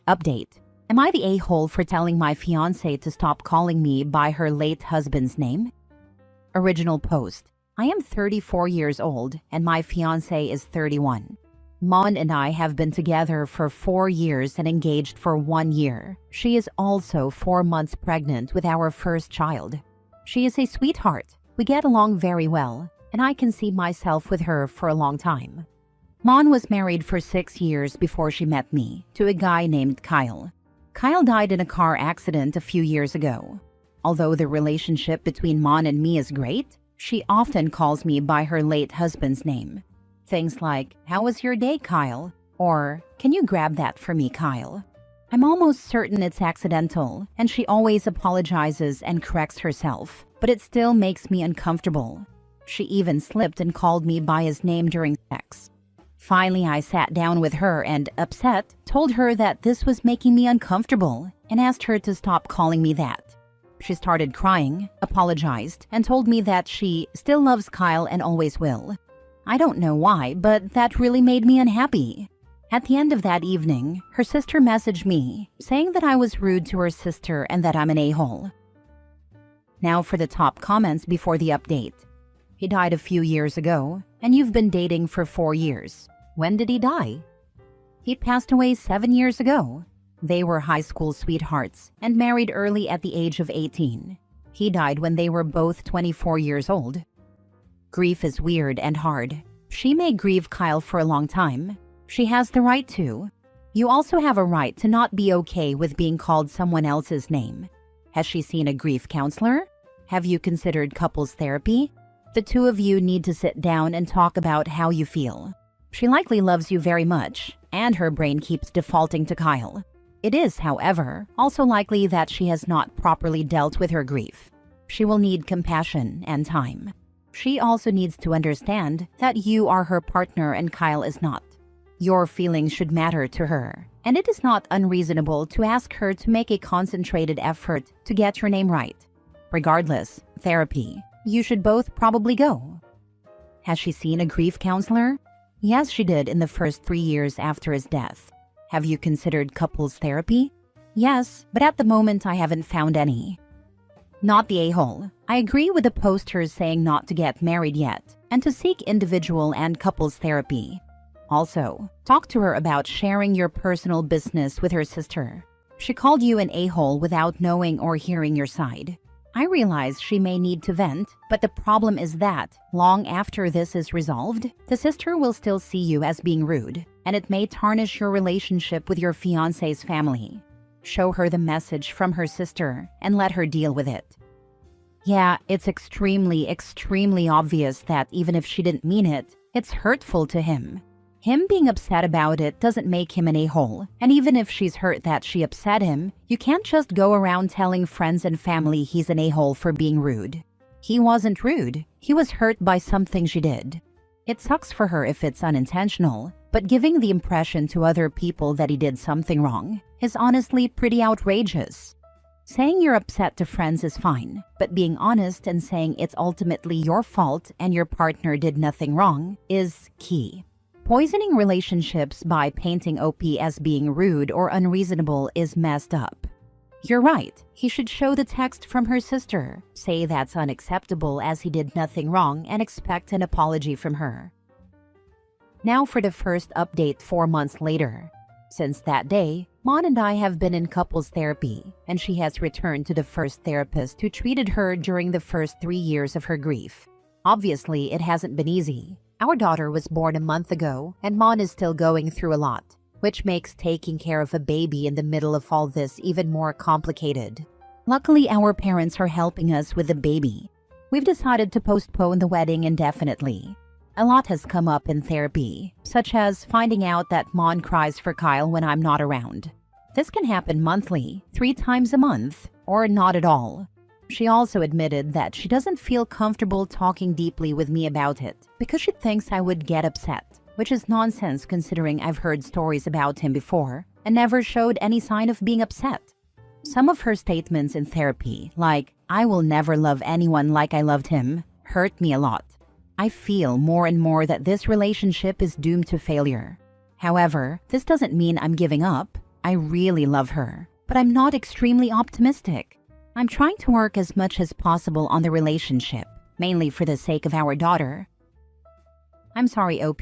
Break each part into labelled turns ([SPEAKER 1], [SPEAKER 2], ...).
[SPEAKER 1] Update. Am I the a-hole for telling my fiancé to stop calling me by her late husband's name? Original post. I am 34 years old and my fiancé is 31. Mon and I have been together for 4 years and engaged for 1 year. She is also 4 months pregnant with our first child. She is a sweetheart. We get along very well, and I can see myself with her for a long time. Mon was married for 6 years before she met me, to a guy named Kyle. Kyle died in a car accident a few years ago. Although the relationship between Mon and me is great, she often calls me by her late husband's name. Things like, "How was your day, Kyle?" Or, "Can you grab that for me, Kyle?" I'm almost certain it's accidental, and she always apologizes and corrects herself, but it still makes me uncomfortable. She even slipped and called me by his name during sex. Finally, I sat down with her and, upset, told her that this was making me uncomfortable and asked her to stop calling me that. She started crying, apologized, and told me that she still loves Kyle and always will. I don't know why, but that really made me unhappy. At the end of that evening, her sister messaged me, saying that I was rude to her sister and that I'm an a-hole. Now for the top comments before the update. He died a few years ago, and you've been dating for 4 years. When did he die? He passed away 7 years ago. They were high school sweethearts and married early at the age of 18. He died when they were both 24 years old. Grief is weird and hard. She may grieve Kyle for a long time. She has the right to. You also have a right to not be okay with being called someone else's name. Has she seen a grief counselor? Have you considered couples therapy? The two of you need to sit down and talk about how you feel. She likely loves you very much, and her brain keeps defaulting to Kyle. It is, however, also likely that she has not properly dealt with her grief. She will need compassion and time. She also needs to understand that you are her partner and Kyle is not. Your feelings should matter to her, and it is not unreasonable to ask her to make a concentrated effort to get your name right. Regardless, therapy. You should both probably go. Has she seen a grief counselor? Yes, she did in the first 3 years after his death. Have you considered couples therapy? Yes, but at the moment I haven't found any. Not the a-hole. I agree with the posters saying not to get married yet and to seek individual and couples therapy. Also, talk to her about sharing your personal business with her sister. She called you an a-hole without knowing or hearing your side. I realize she may need to vent, but the problem is that, long after this is resolved, the sister will still see you as being rude, and it may tarnish your relationship with your fiancé's family. Show her the message from her sister and let her deal with it. Yeah, it's extremely obvious that even if she didn't mean it, it's hurtful to him. Him being upset about it doesn't make him an a-hole, and even if she's hurt that she upset him, you can't just go around telling friends and family he's an a-hole for being rude. He wasn't rude, he was hurt by something she did. It sucks for her if it's unintentional, but giving the impression to other people that he did something wrong is honestly pretty outrageous. Saying you're upset to friends is fine, but being honest and saying it's ultimately your fault and your partner did nothing wrong is key. Poisoning relationships by painting OP as being rude or unreasonable is messed up. You're right, he should show the text from her sister, say that's unacceptable as he did nothing wrong, and expect an apology from her. Now for the first update 4 months later. Since that day, Mon and I have been in couples therapy, and she has returned to the first therapist who treated her during the first 3 years of her grief. Obviously, it hasn't been easy. Our daughter was born a month ago, and Mon is still going through a lot, which makes taking care of a baby in the middle of all this even more complicated. Luckily, our parents are helping us with the baby. We've decided to postpone the wedding indefinitely. A lot has come up in therapy, such as finding out that Mon cries for Kyle when I'm not around. This can happen monthly, 3 times a month, or not at all. She also admitted that she doesn't feel comfortable talking deeply with me about it because she thinks I would get upset, which is nonsense considering I've heard stories about him before and never showed any sign of being upset. Some of her statements in therapy, like, "I will never love anyone like I loved him," hurt me a lot. I feel more and more that this relationship is doomed to failure. However, this doesn't mean I'm giving up. I really love her, but I'm not extremely optimistic. I'm trying to work as much as possible on the relationship, mainly for the sake of our daughter. I'm sorry, OP.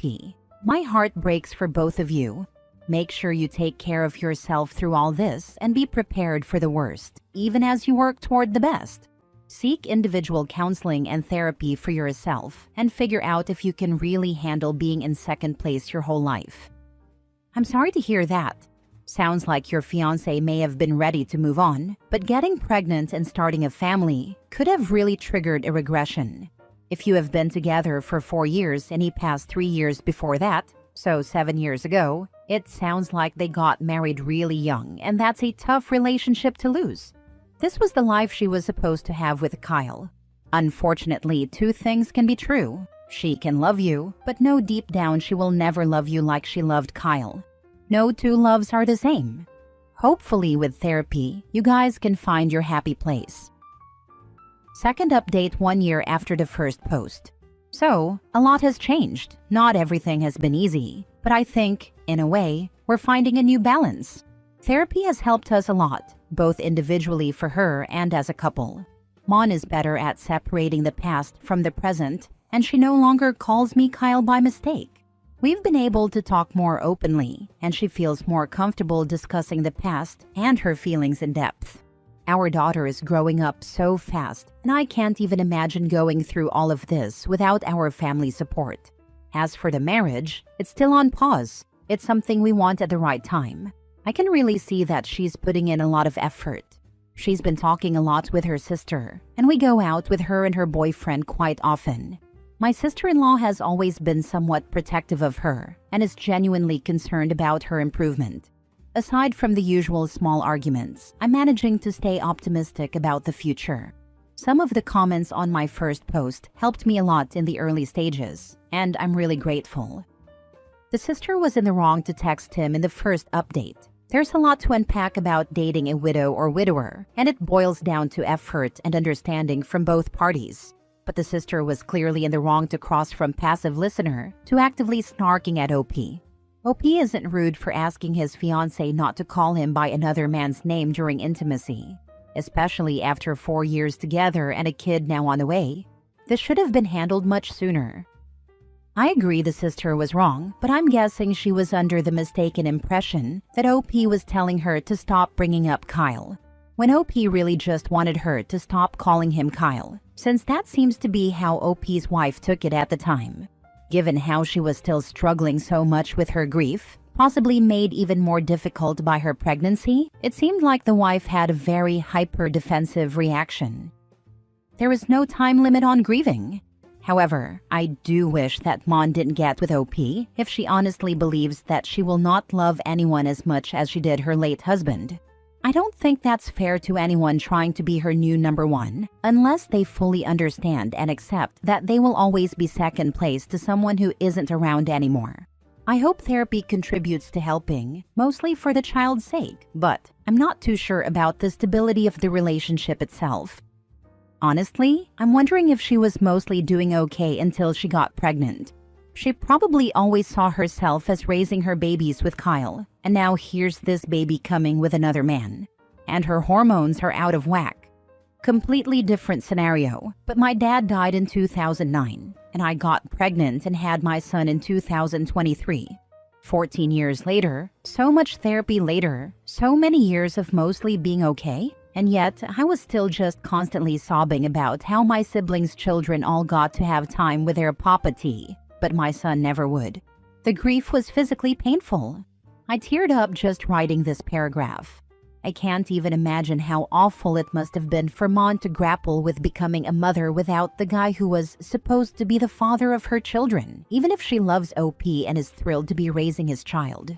[SPEAKER 1] My heart breaks for both of you. Make sure you take care of yourself through all this and be prepared for the worst, even as you work toward the best. Seek individual counseling and therapy for yourself and figure out if you can really handle being in second place your whole life. I'm sorry to hear that. Sounds like your fiancé may have been ready to move on, but getting pregnant and starting a family could have really triggered a regression. If you have been together for 4 years and he passed 3 years before that, so 7 years ago, it sounds like they got married really young, and that's a tough relationship to lose. This was the life she was supposed to have with Kyle. Unfortunately, 2 things can be true. She can love you, but know deep down she will never love you like she loved Kyle. No 2 loves are the same. Hopefully with therapy, you guys can find your happy place. Second update 1 year after the first post. So, a lot has changed. Not everything has been easy, but I think, in a way, we're finding a new balance. Therapy has helped us a lot, both individually for her and as a couple. Mon is better at separating the past from the present, and she no longer calls me Kyle by mistake. We've been able to talk more openly, and she feels more comfortable discussing the past and her feelings in depth. Our daughter is growing up so fast, and I can't even imagine going through all of this without our family support. As for the marriage, it's still on pause. It's something we want at the right time. I can really see that she's putting in a lot of effort. She's been talking a lot with her sister, and we go out with her and her boyfriend quite often. My sister-in-law has always been somewhat protective of her and is genuinely concerned about her improvement. Aside from the usual small arguments, I'm managing to stay optimistic about the future. Some of the comments on my first post helped me a lot in the early stages, and I'm really grateful. The sister was in the wrong to text him in the first update. There's a lot to unpack about dating a widow or widower, and it boils down to effort and understanding from both parties. But the sister was clearly in the wrong to cross from passive listener to actively snarking at OP. OP isn't rude for asking his fiancée not to call him by another man's name during intimacy, especially after 4 years together and a kid now on the way. This should have been handled much sooner. I agree the sister was wrong, but I'm guessing she was under the mistaken impression that OP was telling her to stop bringing up Kyle, when OP really just wanted her to stop calling him Kyle, since that seems to be how OP's wife took it at the time. Given how she was still struggling so much with her grief, possibly made even more difficult by her pregnancy, it seemed like the wife had a very hyper-defensive reaction. There was no time limit on grieving. However, I do wish that Mon didn't get with OP if she honestly believes that she will not love anyone as much as she did her late husband. I don't think that's fair to anyone trying to be her new number one, unless they fully understand and accept that they will always be second place to someone who isn't around anymore. I hope therapy contributes to helping, mostly for the child's sake, but I'm not too sure about the stability of the relationship itself. Honestly, I'm wondering if she was mostly doing okay until she got pregnant. She probably always saw herself as raising her babies with Kyle, and now here's this baby coming with another man. And her hormones are out of whack. Completely different scenario, but my dad died in 2009, and I got pregnant and had my son in 2023. 14 years later, so much therapy later, so many years of mostly being okay, and yet I was still just constantly sobbing about how my siblings' children all got to have time with their Papa T, but my son never would. The grief was physically painful. I teared up just writing this paragraph. I can't even imagine how awful it must have been for Mon to grapple with becoming a mother without the guy who was supposed to be the father of her children, even if she loves OP and is thrilled to be raising his child.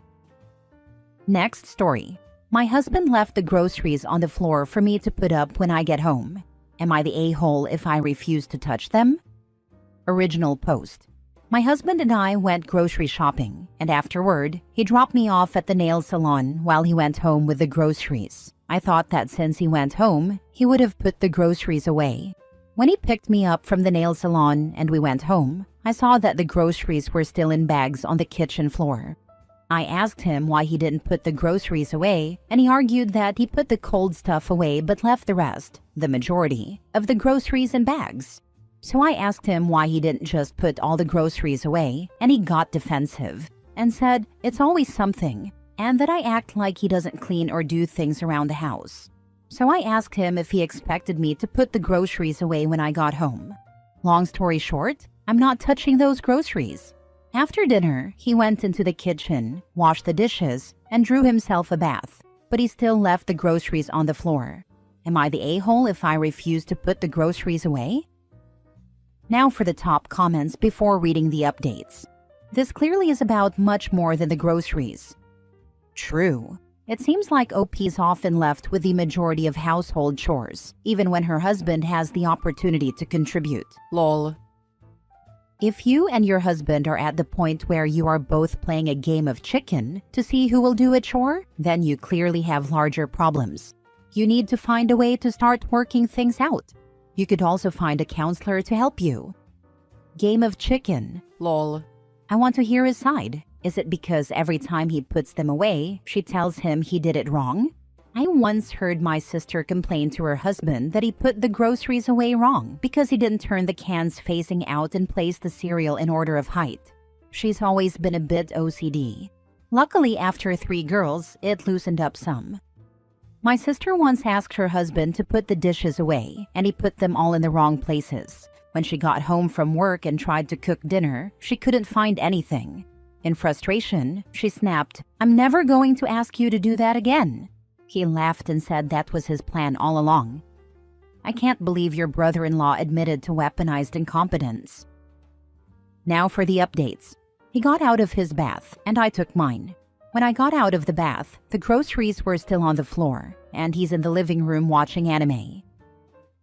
[SPEAKER 1] Next story. My husband left the groceries on the floor for me to put up when I get home. Am I the a-hole if I refuse to touch them? Original post. My husband and I went grocery shopping, and afterward, he dropped me off at the nail salon while he went home with the groceries. I thought that since he went home, he would have put the groceries away. When he picked me up from the nail salon and we went home, I saw that the groceries were still in bags on the kitchen floor. I asked him why he didn't put the groceries away, and he argued that he put the cold stuff away but left the rest, the majority, of the groceries in bags. So I asked him why he didn't just put all the groceries away, and he got defensive and said it's always something, and that I act like he doesn't clean or do things around the house. So I asked him if he expected me to put the groceries away when I got home. Long story short, I'm not touching those groceries. After dinner, he went into the kitchen, washed the dishes, and drew himself a bath, but he still left the groceries on the floor. Am I the a-hole if I refuse to put the groceries away? Now for the top comments before reading the updates. This clearly is about much more than the groceries. True. It seems like OP's often left with the majority of household chores, even when her husband has the opportunity to contribute. Lol. If you and your husband are at the point where you are both playing a game of chicken to see who will do a chore, then you clearly have larger problems. You need to find a way to start working things out. You could also find a counselor to help you. Game of chicken. Lol. I want to hear his side. Is it because every time he puts them away, she tells him he did it wrong? I once heard my sister complain to her husband that he put the groceries away wrong because he didn't turn the cans facing out and place the cereal in order of height. She's always been a bit OCD. Luckily, after 3 girls, it loosened up some. My sister once asked her husband to put the dishes away, and he put them all in the wrong places. When she got home from work and tried to cook dinner, she couldn't find anything. In frustration, she snapped, "I'm never going to ask you to do that again." He laughed and said that was his plan all along. I can't believe your brother-in-law admitted to weaponized incompetence. Now for the updates. He got out of his bath, and I took mine. When I got out of the bath, the groceries were still on the floor, and he's in the living room watching anime.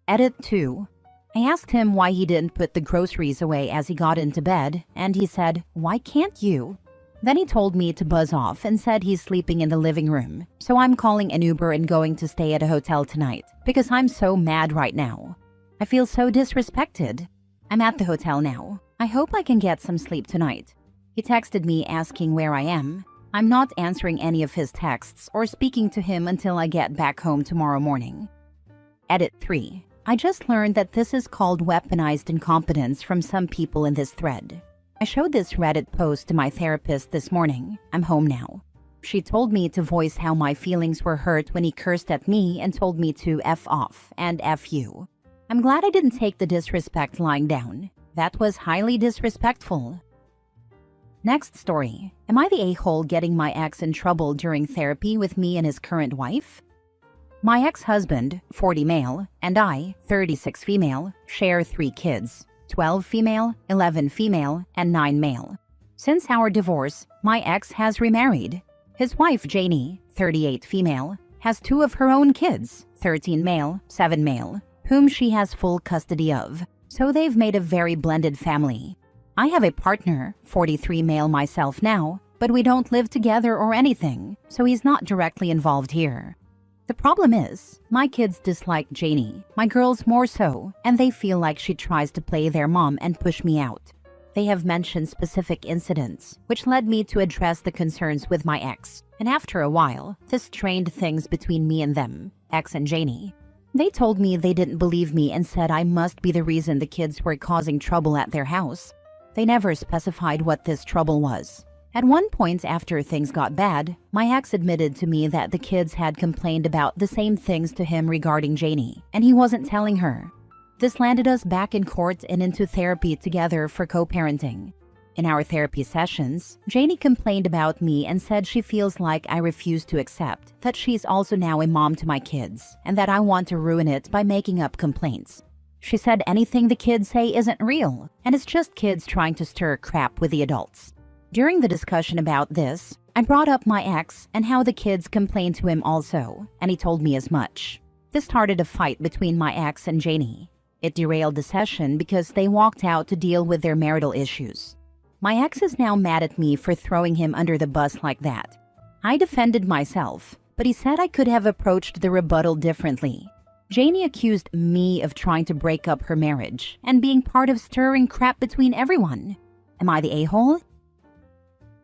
[SPEAKER 1] Edit 2. I asked him why he didn't put the groceries away as he got into bed, and he said, "Why can't you?" Then he told me to buzz off and said he's sleeping in the living room, so I'm calling an Uber and going to stay at a hotel tonight because I'm so mad right now. I feel so disrespected. I'm at the hotel now. I hope I can get some sleep tonight. He texted me asking where I am. I'm not answering any of his texts or speaking to him until I get back home tomorrow morning. Edit 3. I just learned that this is called weaponized incompetence from some people in this thread. I showed this Reddit post to my therapist this morning. I'm home now. She told me to voice how my feelings were hurt when he cursed at me and told me to F off and F you. I'm glad I didn't take the disrespect lying down. That was highly disrespectful. Next story. Am I the a-hole getting my ex in trouble during therapy with me and his current wife? My ex-husband, 40 male, and I, 36 female, share 3 kids. 12 female, 11 female, and 9 male. Since our divorce, my ex has remarried. His wife, Janie, 38 female, has 2 of her own kids, 13 male, 7 male, whom she has full custody of. So they've made a very blended family. I have a partner, 43 male myself now, but we don't live together or anything, so he's not directly involved here. The problem is, my kids dislike Janie, my girls more so, and they feel like she tries to play their mom and push me out. They have mentioned specific incidents, which led me to address the concerns with my ex, and after a while, this strained things between me and them, ex and Janie. They told me they didn't believe me and said I must be the reason the kids were causing trouble at their house. They never specified what this trouble was. At one point after things got bad, my ex admitted to me that the kids had complained about the same things to him regarding Janie, and he wasn't telling her. This landed us back in court and into therapy together for co-parenting. In our therapy sessions, Janie complained about me and said she feels like I refuse to accept that she's also now a mom to my kids, and that I want to ruin it by making up complaints. She said anything the kids say isn't real, and it's just kids trying to stir crap with the adults. During the discussion about this, I brought up my ex and how the kids complained to him also, and he told me as much. This started a fight between my ex and Janie. It derailed the session because they walked out to deal with their marital issues. My ex is now mad at me for throwing him under the bus like that. I defended myself, but he said I could have approached the rebuttal differently. Janie accused me of trying to break up her marriage and being part of stirring crap between everyone. Am I the a-hole?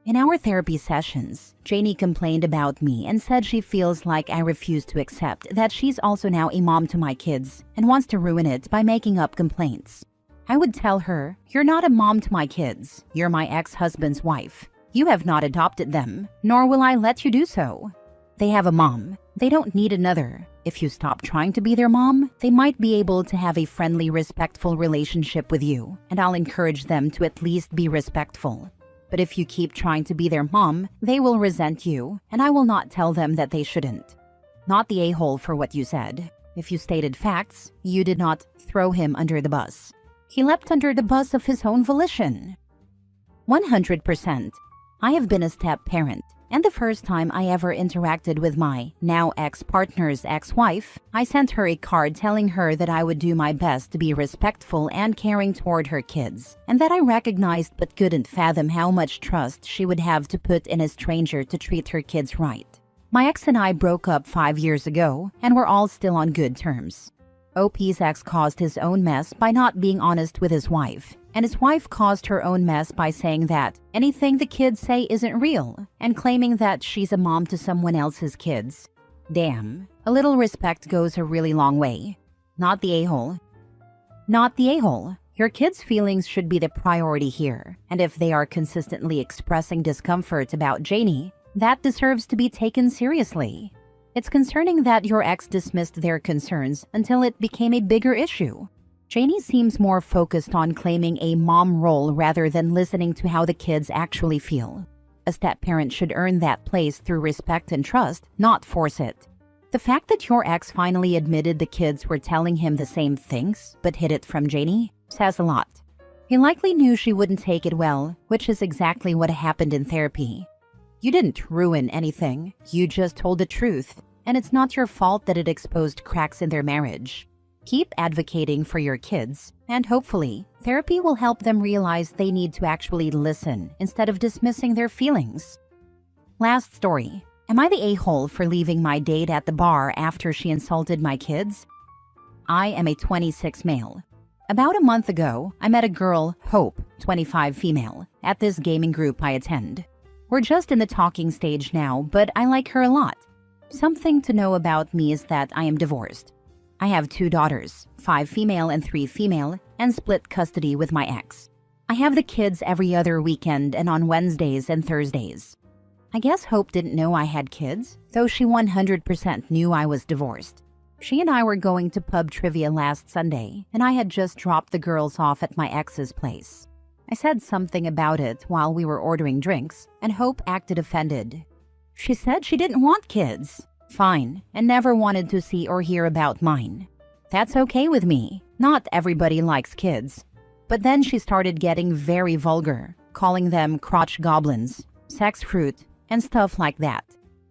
[SPEAKER 1] In our therapy sessions, Janie complained about me and said she feels like I refuse to accept that she's also now a mom to my kids and wants to ruin it by making up complaints. I would tell her, "You're not a mom to my kids. You're my ex-husband's wife. You have not adopted them, nor will I let you do so. They have a mom. They don't need another. If you stop trying to be their mom, they might be able to have a friendly, respectful relationship with you, and I'll encourage them to at least be respectful. But if you keep trying to be their mom, they will resent you, and I will not tell them that they shouldn't." Not the a-hole for what you said. If you stated facts, you did not throw him under the bus. He leapt under the bus of his own volition. 100%. I have been a step-parent, and the first time I ever interacted with my now ex-partner's ex-wife, I sent her a card telling her that I would do my best to be respectful and caring toward her kids, and that I recognized but couldn't fathom how much trust she would have to put in a stranger to treat her kids right. My ex and I broke up 5 years ago, and we're all still on good terms. OP's ex caused his own mess by not being honest with his wife, and his wife caused her own mess by saying that anything the kids say isn't real and claiming that she's a mom to someone else's kids. Damn, a little respect goes a really long way. Not the a-hole. Not the a-hole. Your kids' feelings should be the priority here, and if they are consistently expressing discomfort about Janie, that deserves to be taken seriously. It's concerning that your ex dismissed their concerns until it became a bigger issue. Janie seems more focused on claiming a mom role rather than listening to how the kids actually feel. A step-parent should earn that place through respect and trust, not force it. The fact that your ex finally admitted the kids were telling him the same things but hid it from Janie says a lot. He likely knew she wouldn't take it well, which is exactly what happened in therapy. You didn't ruin anything, you just told the truth, and it's not your fault that it exposed cracks in their marriage. Keep advocating for your kids, and hopefully, therapy will help them realize they need to actually listen instead of dismissing their feelings. Last story. Am I the a-hole for leaving my date at the bar after she insulted my kids? I am a 26 male. About a month ago, I met a girl, Hope, 25 female, at this gaming group I attend. We're just in the talking stage now, but I like her a lot. Something to know about me is that I am divorced. I have 2 daughters, 5 female and 3 female, and split custody with my ex. I have the kids every other weekend and on Wednesdays and Thursdays. I guess Hope didn't know I had kids, though she 100% knew I was divorced. She and I were going to pub trivia last Sunday, and I had just dropped the girls off at my ex's place. I said something about it while we were ordering drinks, and Hope acted offended. She said she didn't want kids. Fine, and never wanted to see or hear about mine. That's okay with me. Not everybody likes kids. But then she started getting very vulgar, calling them crotch goblins, sex fruit, and stuff like that.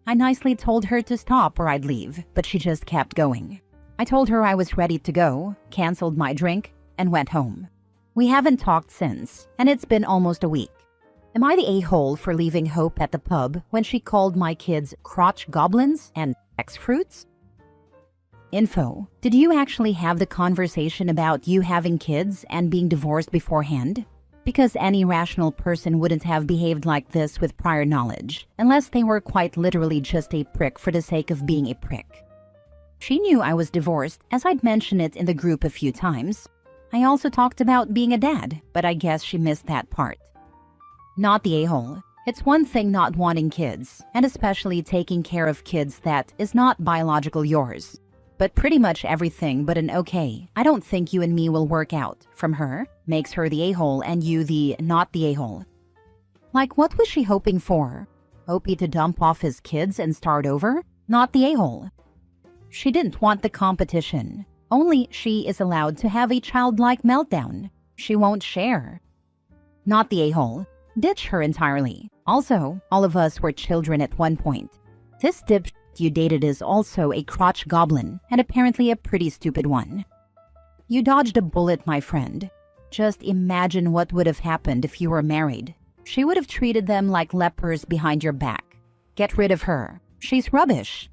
[SPEAKER 1] I nicely told her to stop or I'd leave, but she just kept going. I told her I was ready to go, canceled my drink, and went home. We haven't talked since, and it's been almost a week. Am I the a-hole for leaving Hope at the pub when she called my kids crotch goblins and sex fruits? Info. Did you actually have the conversation about you having kids and being divorced beforehand? Because any rational person wouldn't have behaved like this with prior knowledge, unless they were quite literally just a prick for the sake of being a prick. She knew I was divorced, as I'd mentioned it in the group a few times. I also talked about being a dad, but I guess she missed that part. Not the a-hole. It's one thing not wanting kids, and especially taking care of kids that is not biological yours. But pretty much everything but an okay, I don't think you and me will work out, from her, makes her the a-hole and you the not the a-hole. Like, what was she hoping for? Opie to dump off his kids and start over? Not the a-hole. She didn't want the competition. Only she is allowed to have a childlike meltdown. She won't share. Not the a-hole. Ditch her entirely. Also, all of us were children at one point. This dipshit you dated is also a crotch goblin, and apparently a pretty stupid one. You dodged a bullet, my friend. Just imagine what would have happened if you were married. She would have treated them like lepers behind your back. Get rid of her. She's rubbish.